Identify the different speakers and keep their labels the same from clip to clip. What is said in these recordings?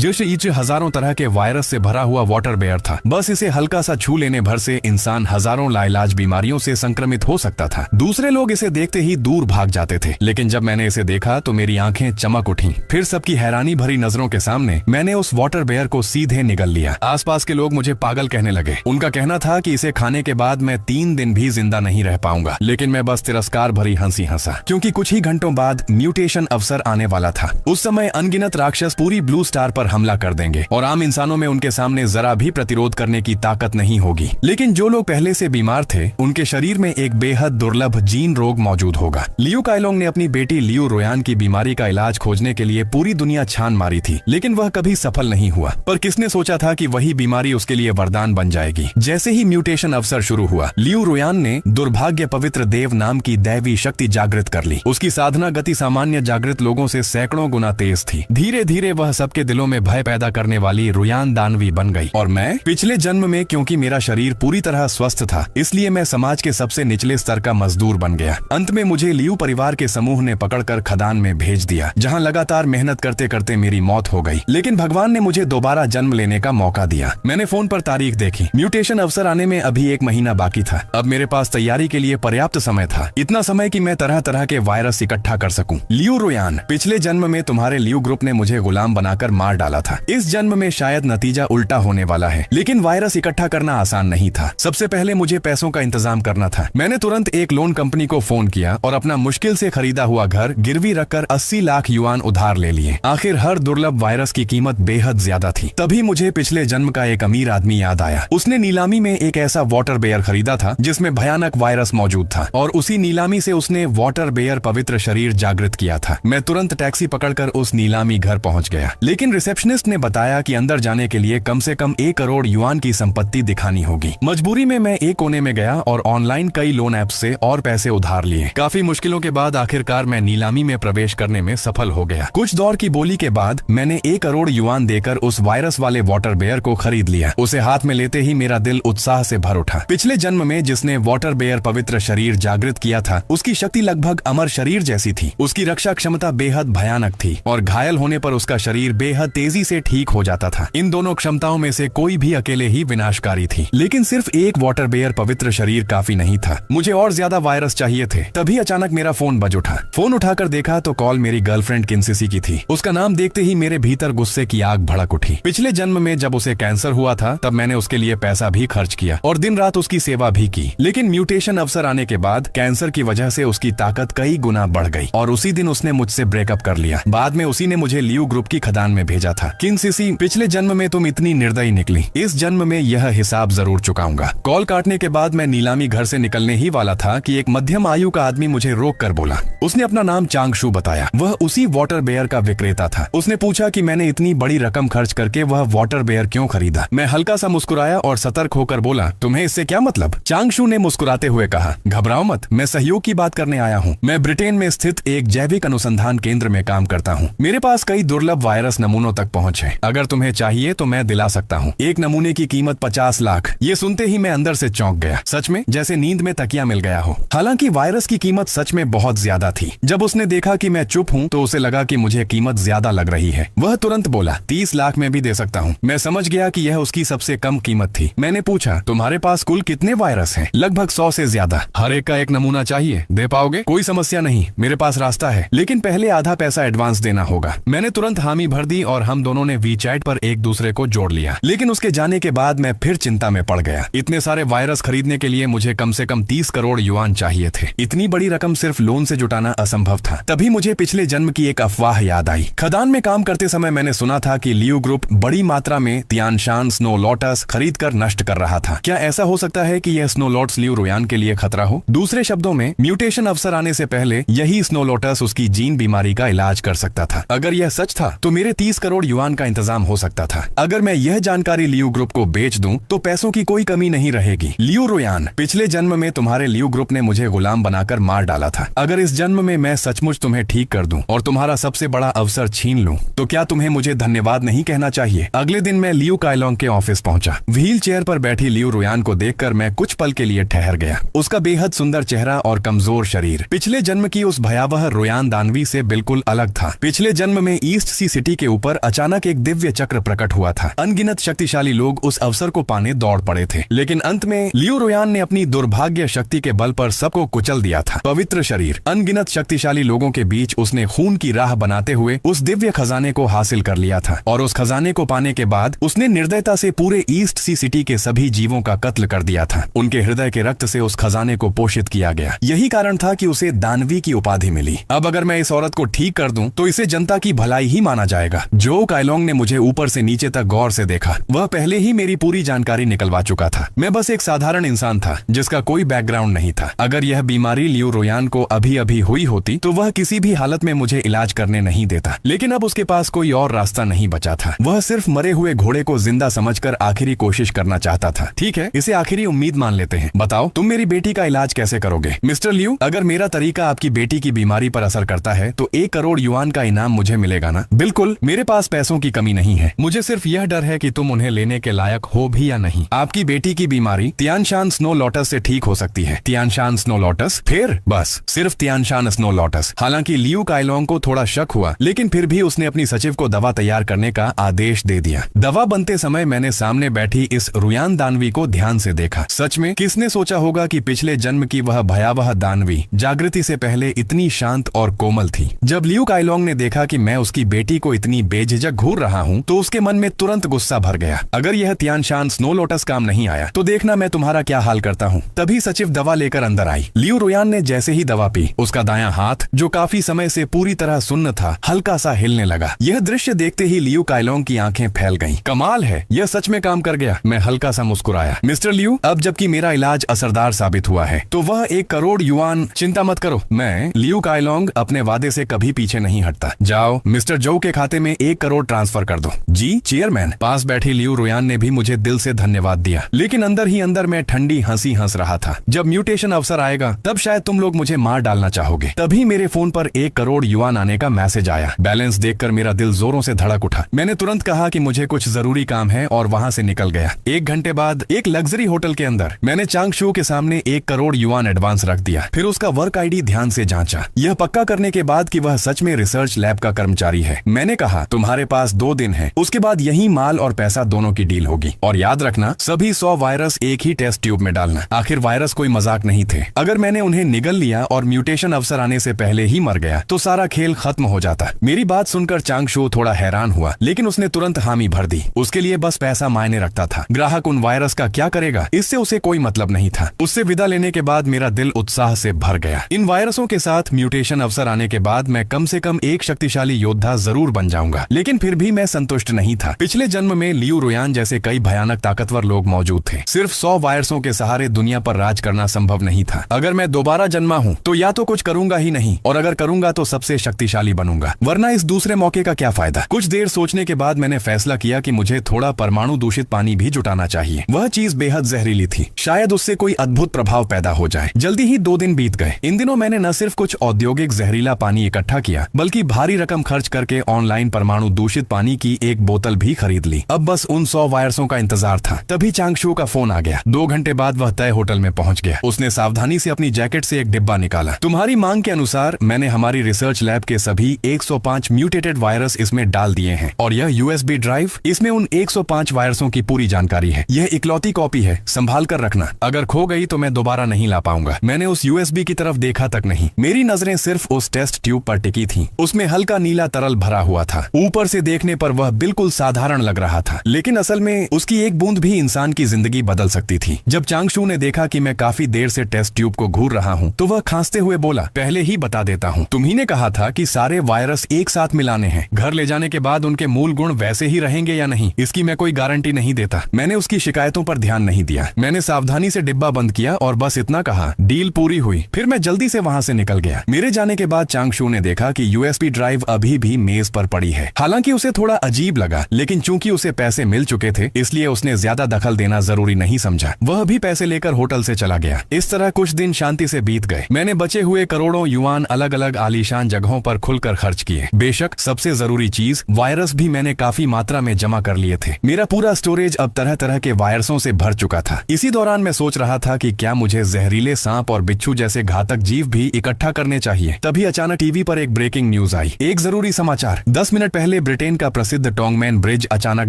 Speaker 1: जो नीचे हजारों तरह के वायरस से भरा हुआ वाटर बेयर था। बस इसे हल्का सा छू लेने भर से इंसान हजारों लाइलाज बीमारियों से संक्रमित हो सकता था। दूसरे लोग इसे देखते ही दूर भाग जाते थे, लेकिन जब मैंने इसे देखा तो मेरी आंखें चमक उठी। फिर सबकी हैरानी भरी नजरों के सामने मैंने उस वाटर बेयर को सीधे निगल लिया। आसपास के लोग मुझे पागल कहने लगे। उनका कहना था कि इसे खाने के बाद मैं 3 दिन भी जिंदा नहीं रह पाऊंगा, लेकिन मैं बस तिरस्कार भरी हंसी हंसा, क्योंकि कुछ ही घंटों बाद म्यूटेशन अवसर आने वाला था। उस समय अनगिनत राक्षस पूरी ब्लू स्टार पर हमला कर देंगे और आम इंसानों में उनके सामने जरा भी प्रतिरोध करने की ताकत नहीं होगी। लेकिन जो लोग पहले से बीमार थे, उनके शरीर में एक बेहद दुर्लभ जीन रोग मौजूद होगा। लियू काइलोंग ने अपनी बेटी लियू रोयान की बीमारी का इलाज खोजने के लिए पूरी दुनिया छान मारी थी, लेकिन वह कभी सफल नहीं हुआ। पर किसने सोचा था कि वही बीमारी उसके लिए वरदान बन जाएगी। जैसे ही म्यूटेशन अवसर शुरू हुआ, लियू रोयान ने दुर्भाग्य पवित्र देव नाम की दैवी शक्ति जागृत कर ली। उसकी साधना गति सामान्य जागृत लोगों से सैकड़ों गुना तेज थी। धीरे धीरे वह सबके दिलों में भय पैदा करने वाली रोयान दानवी बन गई। और मैं पिछले जन्म में, क्योंकि मेरा शरीर पूरी तरह स्वस्थ था, इसलिए मैं समाज के सबसे निचले स्तर का मजदूर बन गया। अंत में मुझे लियू परिवार के समूह ने पकड़कर खदान में भेज दिया, जहां लगातार मेहनत करते करते मेरी मौत हो गई। लेकिन भगवान ने मुझे दोबारा जन्म लेने का मौका दिया। मैंने फोन पर तारीख देखी। म्यूटेशन अवसर आने में अभी 1 महीना बाकी था। अब मेरे पास तैयारी के लिए पर्याप्त समय था, इतना समय कि मैं तरह तरह के वायरस इकट्ठा कर सकूं। लियू रोयान, पिछले जन्म में तुम्हारे लियू ग्रुप ने मुझे गुलाम बनाकर मार डाला था। इस जन्म में शायद नतीजा उल्टा होने वाला है, लेकिन वायरस इकट्ठा करना आसान नहीं था। सबसे पहले मुझे पैसों का इंतजाम करना था। मैंने तुरंत एक लोन कंपनी को फोन किया और अपना मुश्किल से खरीदा हुआ घर गिरवी रखकर 80 लाख युआन उधार ले लिए। आखिर हर दुर्लभ वायरस की कीमत बेहद ज्यादा थी। तभी मुझे पिछले जन्म का एक अमीर आदमी याद आया। उसने नीलामी में एक ऐसा वाटर बेयर खरीदा था जिसमें भयानक वायरस मौजूद था, और उसी नीलामी से उसने वाटर बेयर पवित्र शरीर जागृत किया था। मैं तुरंत टैक्सी पकड़कर उस नीलामी घर पहुंच गया, लेकिन रिसेप्शनिस्ट ने बताया कि अंदर जाने के लिए कम से कम 1 करोड़ युआन की संपत्ति दिखानी होगी। मजबूरी में मैं एक कोने में गया और ऑनलाइन कई लोन ऐप से और पैसे उधार लिए। काफी मुश्किलों के बाद आखिरकार मैं नीलामी में प्रवेश करने में सफल हो गया। कुछ दौर की बोली के बाद मैंने 1 करोड़ युआन देकर उस वायरस वाले वाटर बेयर को खरीद लिया। उसे हाथ में लेते ही मेरा दिल उत्साह से भर उठा। पिछले जन्म में जिसने वाटर बेयर पवित्र शरीर जागृत किया था, उसकी शक्ति लगभग अमर शरीर जैसी थी। उसकी रक्षा क्षमता बेहद भयानक थी और घायल होने पर उसका शरीर बेहद तेजी से ठीक हो जाता था। इन दोनों क्षमताओं में से कोई भी अकेले ही विनाशकारी थी। लेकिन सिर्फ एक वाटर बेयर पवित्र शरीर काफी नहीं था, मुझे और ज्यादा वायरस चाहिए थे। तभी अचानक मेरा फोन बज उठा। फोन उठाकर देखा तो कॉल मेरी गर्लफ्रेंड किंसिसी की थी। उसका नाम देखते ही मेरे भीतर गुस्से की आग भड़क उठी। पिछले जन्म में जब उसे कैंसर हुआ था, तब मैंने उसके लिए पैसा भी खर्च किया और दिन रात उसकी सेवा भी की। लेकिन म्यूटेशन अवसर आने के बाद कैंसर की वजह से उसकी ताकत कई गुना बढ़ गई और उसी दिन उसने मुझसे ब्रेकअप कर लिया। बाद में उसी ने मुझे लियू ग्रुप की खदान में भेजा था। किंसिसी, पिछले जन्म में तुम इतनी निर्दयी निकली, इस जन्म में यह हिसाब जरूर चुकाऊंगा। कॉल काटने के बाद मैं नीलामी घर से निकलने ही वाला था कि एक मध्यम आयु का आदमी मुझे रोक कर बोला। उसने अपना नाम चांगशू बताया। वह उसी वाटर बेयर का विक्रेता था। उसने पूछा कि मैंने इतनी बड़ी रकम खर्च करके वह वाटर बेयर क्यों खरीदा। मैं हल्का सा मुस्कुराया और सतर्क होकर बोला, तुम्हें इससे क्या मतलब? चांगशू ने मुस्कुराते हुए कहा, घबराओ मत, मैं सहयोग की बात करने आया हूँ। मैं ब्रिटेन में स्थित एक जैविक अनुसंधान केंद्र में काम करता हूँ। मेरे पास कई दुर्लभ वायरस नमूनों तक पहुँच है। अगर तुम्हें चाहिए तो मैं दिला सकता हूँ। एक नमूने की कीमत 50 लाख। ये सुनते ही मैं अंदर से चौंक गया, सच में जैसे नींद में तकिया मिल गया हो। हालांकि वायरस की कीमत सच में बहुत ज्यादा थी। जब उसने देखा कि मैं चुप हूँ तो उसे लगा कि मुझे कीमत ज्यादा लग रही है। वह तुरंत बोला, 30 लाख में भी दे सकता हूँ। मैं समझ गया कि यह उसकी सबसे कम कीमत थी। मैंने पूछा, तुम्हारे पास कुल कितने वायरस हैं? लगभग 100 से ज्यादा। हर एक का एक नमूना चाहिए, दे पाओगे? कोई समस्या नहीं, मेरे पास रास्ता है, लेकिन पहले आधा पैसा एडवांस देना होगा। मैंने तुरंत हामी भर दी और हम दोनों ने वीचैट पर एक दूसरे को जोड़ लिया। लेकिन उसके जाने के बाद मैं फिर चिंता में पड़ गया। इतने सारे वायरस खरीदने के लिए मुझे कम से कम 30 करोड़ युआन चाहिए थे। इतनी बड़ी रकम सिर्फ लोन से जुटाना असंभव था। तभी मुझे पिछले जन्म की एक अफवाह याद आई। खदान में काम करते समय मैंने सुना था कि लियू ग्रुप बड़ी मात्रा में तियानशान स्नो लोटस खरीद कर नष्ट कर रहा था। क्या ऐसा हो सकता है कि यह स्नो लोटस लियू रोयान के लिए खतरा हो? दूसरे शब्दों में, म्यूटेशन अवसर आने से पहले यही स्नो लोटस उसकी जीन बीमारी का इलाज कर सकता था। अगर यह सच था तो मेरे 30 करोड़ युआन का इंतजाम हो सकता था। अगर मैं यह जानकारी लियू ग्रुप को बेच दूं तो पैसों की कोई कमी नहीं रहेगी। लियू रोयान, पिछले जन्म में तुम्हारे लियू ग्रुप ने मुझे गुलाम बनाकर मार डाला था। अगर इस जन्म में मैं सचमुच तुम्हें ठीक कर दूं और तुम्हारा सबसे बड़ा अवसर छीन लूं, तो क्या तुम्हें मुझे धन्यवाद नहीं कहना चाहिए? अगले दिन मैं लियू काइलोंग के ऑफिस पहुंचा। व्हील चेयर पर बैठी लियू रोयान को देखकर मैं कुछ पल के लिए ठहर गया। उसका बेहद सुंदर चेहरा और कमजोर शरीर पिछले जन्म की उस भयावह रोयान दानवी से बिल्कुल अलग था। पिछले जन्म में ईस्ट सी सिटी के ऊपर अचानक एक दिव्य चक्र प्रकट हुआ था। अनगिनत शक्तिशाली लोग उस अवसर को पाने दौड़ पड़े थे, लेकिन अंत में लियू रोयान ने अपनी दुर्भाग्य शक्ति के बल पर सबको कुचल दिया था। पवित्र शरीर, अनगिनत शक्तिशाली लोगों के बीच उसने खून की राह बनाते हुए उस दिव्य खजाने को हासिल कर लिया था, और उस खजाने को पाने के बाद उसने निर्दयता से पूरे ईस्ट सी सिटी के सभी जीवों का कत्ल कर दिया था। उनके हृदय के रक्त से उस खजाने को पोषित किया गया। यही कारण था कि उसे दानवी की उपाधि मिली। अब अगर मैं इस औरत को ठीक कर दूं तो इसे जनता की भलाई ही माना जाएगा। जो कायलोंग ने मुझे ऊपर से नीचे तक गौर से देखा, वह पहले ही मेरी पूरी जानकारी निकलवा चुका था। मैं बस एक साधारण इंसान था जिसका कोई बैकग्राउंड नहीं था। अगर यह बीमारी लियू रोयान को अभी अभी हुई होती तो वह किसी भी हालत में मुझे इलाज करने नहीं देता, लेकिन अब उसके पास कोई और रास्ता नहीं बचा था। वह सिर्फ मरे हुए घोड़े को जिंदा समझकर आखिरी कोशिश करना चाहता था। ठीक है, इसे आखिरी उम्मीद मान लेते हैं। बताओ, तुम मेरी बेटी का इलाज कैसे करोगे? मिस्टर लियू, अगर मेरा तरीका आपकी बेटी की बीमारी पर असर करता है तो 1 करोड़ युआन का इनाम मुझे मिलेगा ना? बिल्कुल, मेरे पास पैसों की कमी नहीं है। मुझे सिर्फ यह डर है कि तुम उन्हें लेने के लायक हो भी या नहीं। आपकी बेटी की बीमारी तियानशान स्नो लोटस से ठीक हो सकती है। Tianshan snow lotus? फिर बस सिर्फ तियानशान स्नो लोटस। हालांकि लियू कायलोंग को थोड़ा शक हुआ, लेकिन फिर भी उसने अपनी सचिव को दवा तैयार करने का आदेश दे दिया। दवा बनते समय मैंने सामने बैठी इस रुयान दानवी को ध्यान से देखा। सच में किसने सोचा होगा कि पिछले जन्म की वह भयावह दानवी जागृति से पहले इतनी शांत और कोमल थी। जब लियू कायलोंग ने देखा कि मैं उसकी बेटी को इतनी बेझिझक घूर रहा हूँ तो उसके मन में तुरंत गुस्सा भर गया। अगर यह तियानशान स्नो लोटस काम नहीं आया तो देखना मैं तुम्हारा क्या हाल करता हूँ। तभी सचिव दवा लेकर अंदर आई। लियू रोयान ने जैसे ही दवा पी, उसका दायां हाथ जो काफी समय से पूरी तरह सुन्न था, हल्का सा हिलने लगा। यह दृश्य देखते ही लियू कायलोंग की आंखें फैल गईं। कमाल है, यह सच में काम कर गया। मैं हल्का सा मुस्कुराया। मिस्टर लियू, अब जबकि मेरा इलाज असरदार साबित हुआ है तो वह 1 करोड़ युआन, चिंता मत करो। मैं लियू कायलोंग अपने वादे से कभी पीछे नहीं हटता। जाओ, मिस्टर जो के खाते में 1 करोड़ ट्रांसफर कर दो। जी चेयरमैन। पास बैठी लियू रोयान ने भी मुझे दिल से धन्यवाद दिया, लेकिन अंदर ही अंदर मैं ठंडी हंसी हंस रहा था। जब म्यूटेशन अवसर आएगा तब शायद तुम लोग मुझे मार डालना चाहोगे। तभी मेरे फोन पर 1 करोड़ युआन आने का मैसेज आया। बैलेंस देखकर मेरा दिल जोरों से धड़क उठा। मैंने तुरंत कहा कि मुझे कुछ जरूरी काम है और वहां से निकल गया। 1 घंटे बाद एक लग्जरी होटल के अंदर मैंने चांगशू के सामने 1 करोड़ युआन एडवांस रख दिया। फिर उसका वर्क आईडी ध्यान से जांचा। यह पक्का करने के बाद कि वह सच में रिसर्च लैब का कर्मचारी है, मैंने कहा तुम्हारे पास 2 दिन है, उसके बाद यही माल और पैसा दोनों की डील होगी। और याद रखना, सभी 100 वायरस एक ही टेस्ट ट्यूब में डालना। आखिर वायरस कोई मजाक नहीं थे। अगर मैंने उन्हें निगल लिया और म्यूटेशन अवसर आने से पहले ही मर गया तो सारा खेल खत्म हो जाता। मेरी बात सुनकर चांगशू थोड़ा हैरान हुआ, लेकिन उसने तुरंत हामी भर दी। उसके लिए बस पैसा मायने रखता था। ग्राहक उन वायरस का क्या करेगा, इससे उसे कोई मतलब नहीं था। उससे विदा लेने के बाद मेरा दिल उत्साह से भर गया। इन वायरसों के साथ म्यूटेशन अवसर आने के बाद मैं कम से कम एक शक्तिशाली योद्धा जरूर बन जाऊंगा। लेकिन फिर भी मैं संतुष्ट नहीं था। पिछले जन्म में लियू रोयान जैसे कई भयानक ताकतवर लोग मौजूद थे। सिर्फ 100 वायरसों के सहारे दुनिया पर राज करना संभव नहीं था। अगर मैं दोबारा जन्मा हूँ तो या तो कुछ करूंगा ही नहीं, और अगर करूंगा तो सबसे शक्तिशाली बनूंगा, वरना इस दूसरे मौके का क्या फायदा। कुछ देर सोचने के बाद मैंने फैसला किया कि मुझे थोड़ा परमाणु दूषित पानी भी जुटाना चाहिए। वह चीज बेहद जहरीली थी, शायद उससे कोई अद्भुत प्रभाव पैदा हो जाए। जल्दी ही 2 दिन बीत गए। इन दिनों मैंने न सिर्फ कुछ औद्योगिक जहरीला पानी इकट्ठा किया, बल्कि भारी रकम खर्च करके ऑनलाइन परमाणु दूषित पानी की एक बोतल भी खरीद ली। अब बस उन 100 वायरसों का इंतजार था। तभी चांगशू का फोन आ गया। 2 घंटे बाद वह तय होटल में पहुंच गया। उसने सावधानी से अपनी जैकेट से एक डिब्बा निकाला। तुम्हारी मांग के अनुसार मैंने हमारी रिसर्च लैब के सभी 105 म्यूटेटेड वायरस इसमें डाल दिए हैं, और यह यूएसबी ड्राइव, इसमें उन 105 वायरसों की पूरी जानकारी है। यह इकलौती कॉपी है, संभाल कर रखना। अगर खो गई तो मैं दोबारा नहीं ला पाऊंगा। मैंने उस यूएसबी की तरफ देखा तक नहीं। मेरी नजरें सिर्फ उस टेस्ट ट्यूब पर टिकी थीं। उसमें हल्का नीला तरल भरा हुआ था। ऊपर से देखने पर वह बिल्कुल साधारण लग रहा था, लेकिन असल में उसकी एक बूंद भी इंसान की जिंदगी बदल सकती थी। जब चांगशू ने देखा कि मैं काफी देर से टेस्ट ट्यूब को घूर रहा हूँ तो वह खांसते हुए बोला, पहले ही बता देता हूँ, तुम्ही ने कहा था कि सारे वायरस एक साथ मिलाने हैं। घर ले जाने के बाद उनके मूल गुण वैसे ही रहेंगे या नहीं, इसकी मैं कोई गारंटी नहीं देता। मैंने उसकी शिकायतों पर ध्यान नहीं दिया। मैंने सावधानी से डिब्बा बंद किया और बस इतना कहा, डील पूरी हुई। फिर मैं जल्दी से वहां से निकल गया। मेरे जाने के बाद चांगशू ने देखा कि यूएसबी ड्राइव अभी भी मेज पर पड़ी है। हालांकि उसे थोड़ा अजीब लगा, लेकिन चूंकि उसे पैसे मिल चुके थे इसलिए उसने ज्यादा दखल देना जरूरी नहीं समझा। वह भी पैसे लेकर होटल से चला गया। इस तरह कुछ दिन शांति से बीत गए। मैंने बचे हुए करोड़ों युआन अलग अलग आलीशान जगहों पर खुलकर खर्च किए। बेशक सबसे जरूरी चीज वायरस भी मैंने काफी मात्रा में जमा कर लिए थे। मेरा पूरा स्टोरेज अब तरह तरह के वायरसों से भर चुका था। इसी दौरान मैं सोच रहा था कि क्या मुझे जहरीले सांप और बिच्छू जैसे घातक जीव भी इकट्ठा करने चाहिए। तभी अचानक टीवी पर एक ब्रेकिंग न्यूज आई। एक जरूरी समाचार। 10 मिनट पहले ब्रिटेन का प्रसिद्ध टोंगमैन ब्रिज अचानक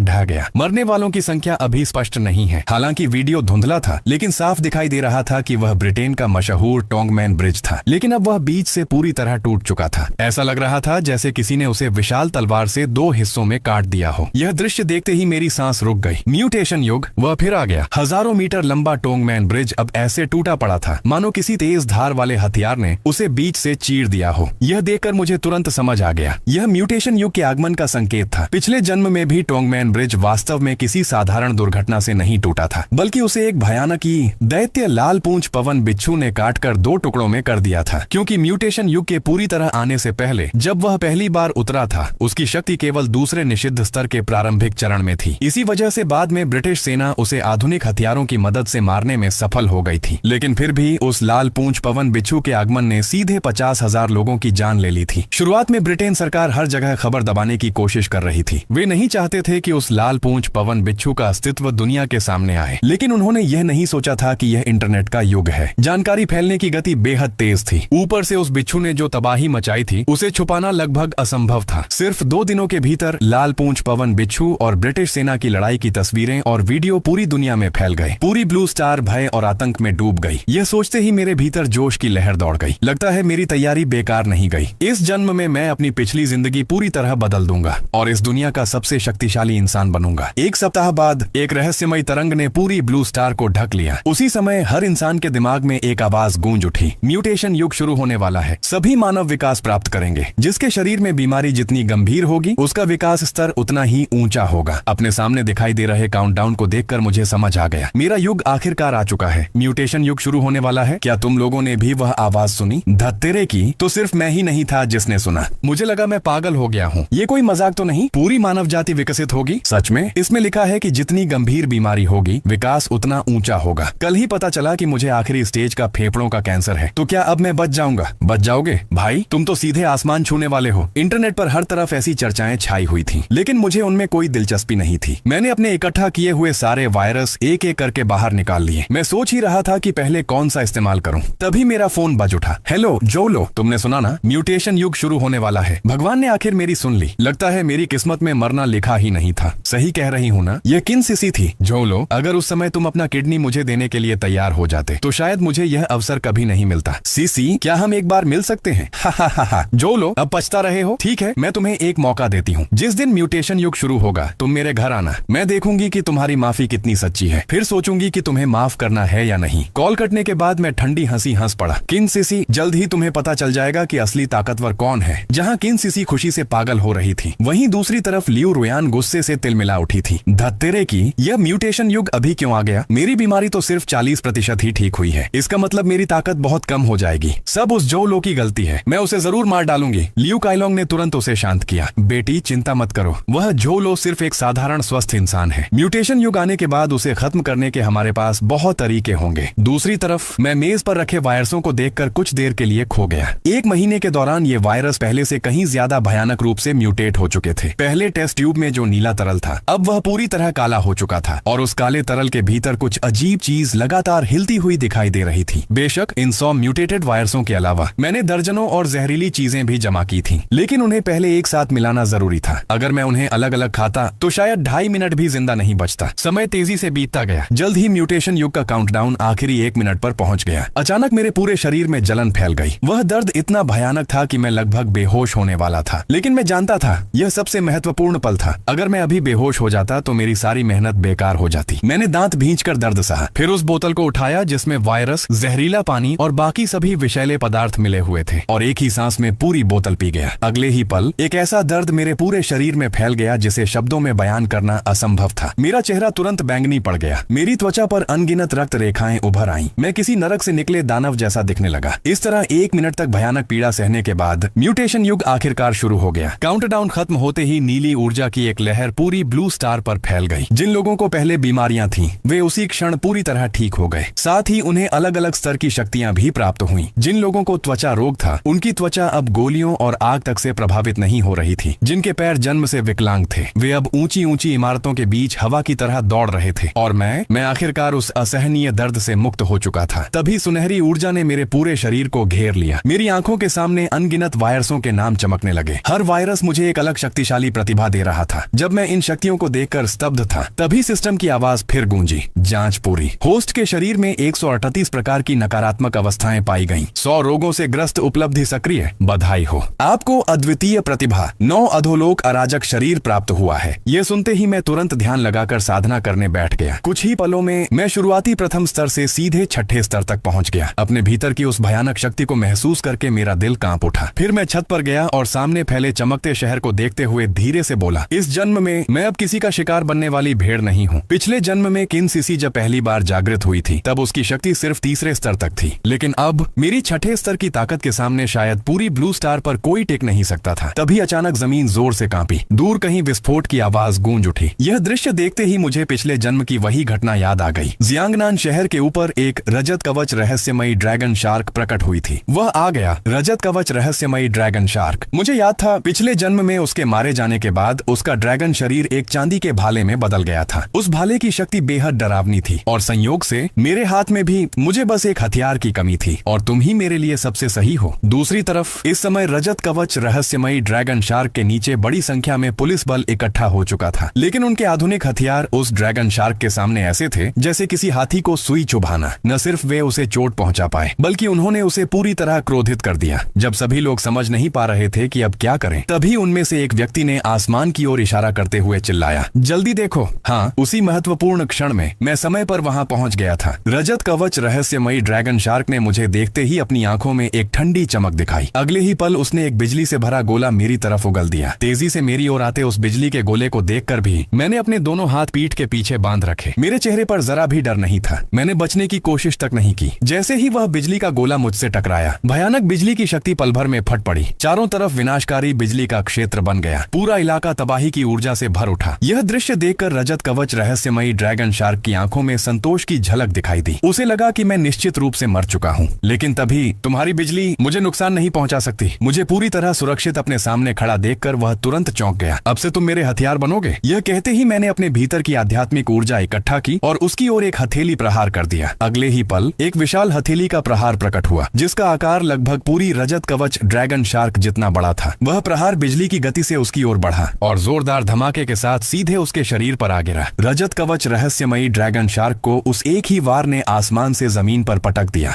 Speaker 1: ढह गया। मरने वालों की संख्या अभी स्पष्ट नहीं है। हालांकि वीडियो धुंधला था, लेकिन साफ दिखाई दे रहा था कि वह ब्रिटेन का मशहूर टोंगमैन ब्रिज था। लेकिन अब वह बीच से पूरी तरह टूट चुका था। ऐसा लग रहा था जैसे किसी ने उसे विशाल तलवार से 2 हिस्सों में काट दिया हो। यह दृश्य देखते ही मेरी सांस रुक गई। म्यूटेशन युग वह फिर आ गया। हजारों मीटर लंबा टोंगमैन ब्रिज अब ऐसे टूटा पड़ा था मानो किसी तेज धार वाले हथियार ने उसे बीच से चीर दिया हो। यह देखकर मुझे तुरंत समझ आ गया, यह म्यूटेशन युग के आगमन का संकेत था। पिछले जन्म में भी टोंगमैन ब्रिज वास्तव में किसी साधारण दुर्घटना से नहीं टूटा था, बल्कि उसे एक भयानक दैत्य लाल पूंछ पवन बिच्छू ने काटकर 2 टुकड़ों में कर दिया था। क्योंकि म्यूटेशन युग के पूरी तरह आने से पहले जब वह पहली बार उतरा था, उसकी शक्ति केवल दूसरे निषिद्ध स्तर के प्रारंभिक चरण में थी। इसी वजह से बाद में ब्रिटिश सेना उसे आधुनिक हथियारों की मदद से मारने में सफल हो गई थी। लेकिन फिर भी उस लाल पूंछ पवन बिच्छू के आगमन ने सीधे 50,000 लोगों की जान ले ली थी। शुरुआत में ब्रिटेन सरकार हर जगह खबर दबाने की कोशिश कर रही थी। वे नहीं चाहते थे कि उस लाल पूंछ पवन बिच्छू का अस्तित्व दुनिया के सामने आए। लेकिन उन्होंने यह नहीं सोचा था कि यह इंटरनेट का युग है। जानकारी फैलने की गति बेहद तेज थी। ऊपर से उस बिच्छू ने जो तबाही मचाई थी, उसे छुपाना लगभग असंभव था। सिर्फ 2 दिनों के भीतर लाल पूंछ पवन बिच्छू और ब्रिटिश सेना की लड़ाई की तस्वीरें और वीडियो पूरी दुनिया में फैल गए। पूरी ब्लू स्टार भय और आतंक में डूब गई। यह सोचते ही मेरे भीतर जोश की लहर दौड़ गई। लगता है मेरी तैयारी बेकार नहीं गई। इस जन्म में मैं अपनी पिछली जिंदगी पूरी तरह बदल दूंगा और इस दुनिया का सबसे शक्तिशाली इंसान बनूंगा। एक सप्ताह बाद एक रहस्यमयी तरंग ने पूरी ब्लू स्टार को ढक लिया। उसी समय हर इंसान के दिमाग में एक आवाज गूंज उठी, म्यूटेशन युग शुरू होने वाला है। सभी मानव विकास प्राप्त करेंगे। जिसके शरीर में बीमारी जितनी गंभीर होगी, उसका विकास स्तर उतना ही ऊंचा होगा। अपने सामने दिखाई दे रहे काउंटडाउन को देखकर मुझे समझ आ गया, मेरा युग आखिरकार आ चुका है। म्यूटेशन युग शुरू होने वाला है। क्या तुम लोगों ने भी वह आवाज सुनी? धत्तेरे की तो सिर्फ मैं ही नहीं था जिसने सुना। मुझे लगा मैं पागल हो गया हूँ। ये कोई मजाक तो नहीं? पूरी मानव जाति विकसित होगी? सच में? इसमें लिखा है कि जितनी गंभीर बीमारी होगी, विकास उतना ऊंचा होगा। कल ही पता चला कि मुझे आखिरी स्टेज का फेफड़ों का कैंसर है। तो क्या अब मैं बच जाऊंगा? बच जाओगे? भाई तुम तो सीधे आसमान छूने वाले हो। इंटरनेट पर हर तरफ ऐसी चर्चाएं छाई हुई थी, लेकिन मुझे उनमें कोई दिलचस्पी नहीं थी। मैंने अपने इकट्ठा किए हुए सारे वायरस एक एक करके बाहर निकाल लिए। मैं सोच ही रहा था कि पहले कौन सा इस्तेमाल करूं, तभी मेरा फोन बज उठा। हेलो जोलो, तुमने सुना ना, म्यूटेशन युग शुरू होने वाला है। भगवान ने आखिर मेरी सुन ली। लगता है मेरी किस्मत में मरना लिखा ही नहीं था। सही कह रही हूँ ना? यह किन सिसी थी? जोलो, अगर उस समय तुम अपना किडनी मुझे देने के लिए तैयार हो जाते तो शायद मुझे यह अवसर कभी नहीं मिलता। सीसी, क्या हम एक बार मिल सकते हैं? हा। जोलो, अब पछता रहे हो? ठीक है, मैं तुम्हें एक मौका देती हूँ। जिस दिन म्यूटेशन युग शुरू होगा, तुम मेरे घर आना। मैं देखूंगी कि तुम्हारी माफी कितनी सच्ची है। फिर सोचूंगी कि तुम्हें माफ करना है या नहीं। कॉल कटने के बाद मैं ठंडी हंसी हंस पड़ा। किन सिसी, जल्द ही तुम्हें पता चल जाएगा कि असली ताकतवर कौन है। जहाँ किन सिसी खुशी से पागल हो रही थी, वहीं दूसरी तरफ लियू रुयान गुस्से से तिलमिला उठी थी। धत्तेरे की, यह म्यूटेशन युग अभी क्यों आ गया? मेरी बीमारी तो सिर्फ 40% ही ठीक हुई है। इसका मतलब मेरी ताकत बहुत कम हो जाएगी। सब उस जोलो की गलती है। मैं उसे जरूर मार डालूंगी। लियू काइलोंग ने तुरंत उसे शांत किया। बेटी चिंता मत करो, वह जोलो सिर्फ एक साधारण स्वस्थ इंसान है। म्यूटेशन युग आने के बाद उसे खत्म करने के हमारे पास बहुत तरीके होंगे। दूसरी तरफ मैं मेज पर रखे वायरसों को देखकर कुछ देर के लिए खो गया। 1 महीने के दौरान ये वायरस पहले से कहीं ज्यादा भयानक रूप से म्यूटेट हो चुके थे। पहले टेस्ट ट्यूब में जो नीला तरल था, अब वह पूरी तरह काला हो चुका था और उस काले तरल के भीतर कुछ अजीब चीज लगातार हिलती हुई दिखाई दे रही थी। बेशक इन 100 म्यूटेटेड वायरसों के अलावा मैंने दर्जनों और जहरीली चीजें भी जमा की थी, लेकिन उन्हें पहले एक साथ मिलाना जरूरी था। अगर मैं उन्हें अलग अलग खाता तो शायद 2.5 मिनट भी जिंदा नहीं बचता। समय तेजी से बीतता गया। जल्द ही म्यूटेशन युग का काउंटडाउन आखिरी 1 मिनट पर पहुंच गया। अचानक मेरे पूरे शरीर में जलन फैल गई। वह दर्द इतना भयानक था कि मैं लगभग बेहोश होने वाला था। लेकिन मैं जानता था यह सबसे महत्वपूर्ण पल था। अगर मैं अभी बेहोश हो जाता तो मेरी सारी मेहनत बेकार हो जाती। मैंने दांत भींचकर दर्द सहा, फिर उस बोतल को उठाया जिसमें वायरस, जहरीला पानी और बाकी सभी विषैले पदार्थ मिले हुए थे और एक ही सांस में पूरी बोतल पी गया। अगले ही पल एक ऐसा दर्द मेरे पूरे शरीर में फैल गया जिसे शब्दों में बयान करना असंभव था। मेरा चेहरा तुरंत बैंगनी पड़ गया। मेरी त्वचा पर अनगिनत रक्त रेखाएं उभर आईं। मैं किसी नरक से निकले दानव जैसा दिखने लगा। इस तरह 1 मिनट तक भयानक पीड़ा सहने के बाद म्यूटेशन युग आखिरकार शुरू हो गया। काउंटडाउन खत्म होते ही नीली ऊर्जा की एक लहर पूरी ब्लू स्टार पर फैल गई। जिन लोगों को पहले बीमारियां थीं, वे उसी क्षण पूरी तरह ठीक हो गए। साथ ही उन्हें अलग अलग स्तर की शक्तियां भी प्राप्त हुईं। जिन लोगों को त्वचा रोग था, उनकी त्वचा अब गोलियों और आग तक से प्रभावित नहीं हो रही थी। जिनके पैर जन्म से विकलांग थे, वे अब ऊंची ऊंची इमारतों के बीच हवा की तरह दौड़ रहे थे। और मैं आखिरकार उस असहनीय दर्द से मुक्त हो चुका था। तभी सुनहरी ऊर्जा ने मेरे पूरे शरीर को घेर लिया। मेरी आंखों के सामने अनगिनत वायरसों के नाम चमकने लगे। हर वायरस मुझे एक अलग शक्तिशाली प्रतिभा दे रहा था। जब मैं इन शक्तियों को देखकर स्तब्ध था, तभी सिस्टम की आवाज फिर गूंजी, जांच पूरी। होस्ट के शरीर में 138 प्रकार की नकारात्मक अवस्थाएं पाई गईं। 100 रोगों से ग्रस्त उपलब्धि सक्रिय। बधाई हो, आपको अद्वितीय प्रतिभा 9 अधोलोक अराजक शरीर प्राप्त हुआ है। ये सुनते ही मैं तुरंत ध्यान लगाकर साधना करने बैठ गया। कुछ ही पलों में मैं शुरुआती प्रथम स्तर से सीधे छठे स्तर तक पहुंच गया। अपने भीतर की उस भयानक शक्ति को महसूस करके मेरा दिल कांप उठा। फिर मैं छत पर गया और सामने फैले चमकते शहर को देखते हुए धीरे से बोला, इस जन्म में मैं अब किसी का शिकार बनने वाली भेड़ नहीं हूँ। पिछले जन्म में किन सीसी जब पहली बार जागृत हुई थी, तब उसकी शक्ति सिर्फ तीसरे स्तर तक थी, लेकिन अब मेरी छठे स्तर की ताकत के सामने शायद पूरी ब्लू स्टार पर कोई टिक नहीं सकता था। तभी अचानक जमीन जोर से कांपी। दूर कहीं विस्फोट की आवाज गूंज उठी। यह दृश्य देखते ही मुझे पिछले जन्म की वही घटना याद आ गई। जियांगनान शहर के ऊपर एक रजत कवच रहस्यमयी ड्रैगन शार्क प्रकट हुई थी। वह आ गया, रजत कवच रहस्यमयी ड्रैगन शार्क। मुझे याद था पिछले जन्म में उसके मारे जाने के बाद उसका ड्रैगन शरीर एक चांदी के भाले में बदल गया था। उस भाले की शक्ति बेहद डरावनी थी और संयोग से मेरे हाथ में भी मुझे बस एक हथियार की कमी थी और तुम ही मेरे लिए सबसे सही हो। दूसरी तरफ इस समय रजत कवच रहस्यमयी ड्रैगन शार्क के नीचे बड़ी संख्या में पुलिस बल इकट्ठा हो चुका था, लेकिन उनके आधुनिक हथियार उस ड्रैगन शार्क के सामने ऐसे थे जैसे किसी हाथी को सुई चुभाना। न सिर्फ वे उसे चोट पहुंचा पाए, बल्कि उन्होंने उसे पूरी तरह क्रोधित कर दिया। जब सभी लोग समझ नहीं पा रहे थे कि अब क्या करें, तभी उनमें से एक व्यक्ति ने आसमान की ओर इशारा करते हुए चिल्लाया, जल्दी देखो। हाँ, उसी महत्वपूर्ण क्षण में मैं समय पर वहां पहुंच गया था। रजत कवच रहस्यमयी ड्रैगन शार्क ने मुझे देखते ही अपनी आंखों में एक ठंडी चमक दिखाई। अगले ही पल उसने एक बिजली से भरा गोला मेरी तरफ उगल दिया। तेजी से मेरी ओर आते उस बिजली के गोले को देखकर भी मैंने अपने दोनों हाथ पीठ के पीछे बांध रखे। मेरे चेहरे पर जरा भी डर नहीं था। मैंने बचने की कोशिश तक नहीं की। जैसे ही वह बिजली का गोला मुझसे टकराया, भयानक बिजली की शक्ति पल भर में फट पड़ी। चारों तरफ विनाशकारी बिजली का क्षेत्र बन गया। पूरा इलाका तबाही की ऊर्जा से भर उठा। यह दृश्य देखकर रजत कवच रहस्यमयी ड्रैगन शार्क की आंखों में संतोष की झलक दिखाई दी। उसे लगा कि मैं निश्चित रूप से मर चुका हूँ, लेकिन तभी तुम्हारी बिजली मुझे नुकसान नहीं पहुंचा सकती। मुझे पूरी तरह सुरक्षित अपने सामने खड़ा देखकर वह तुरंत चौंक गया। अब से तुम मेरे हथियार बनोगे? यह कहते ही मैंने अपने भीतर की आध्यात्मिक ऊर्जा इकट्ठा की और उसकी ओर एक हथेली प्रहार कर दिया। अगले ही पल एक विशाल हथेली का प्रहार प्रकट हुआ, जिसका आकार लगभग पूरी रजत कवच ड्रैगन शार्क जितना बड़ा था। वह प्रहार बिजली की गति से उसकी ओर बढ़ा और जोरदार धमाके के साथ सीधे उसके शरीर पर आ गिरा। रजत कवच रहस्यमयी ड्रैगन शार्क को उस एक ही वार ने आसमान से जमीन पर पटक दिया।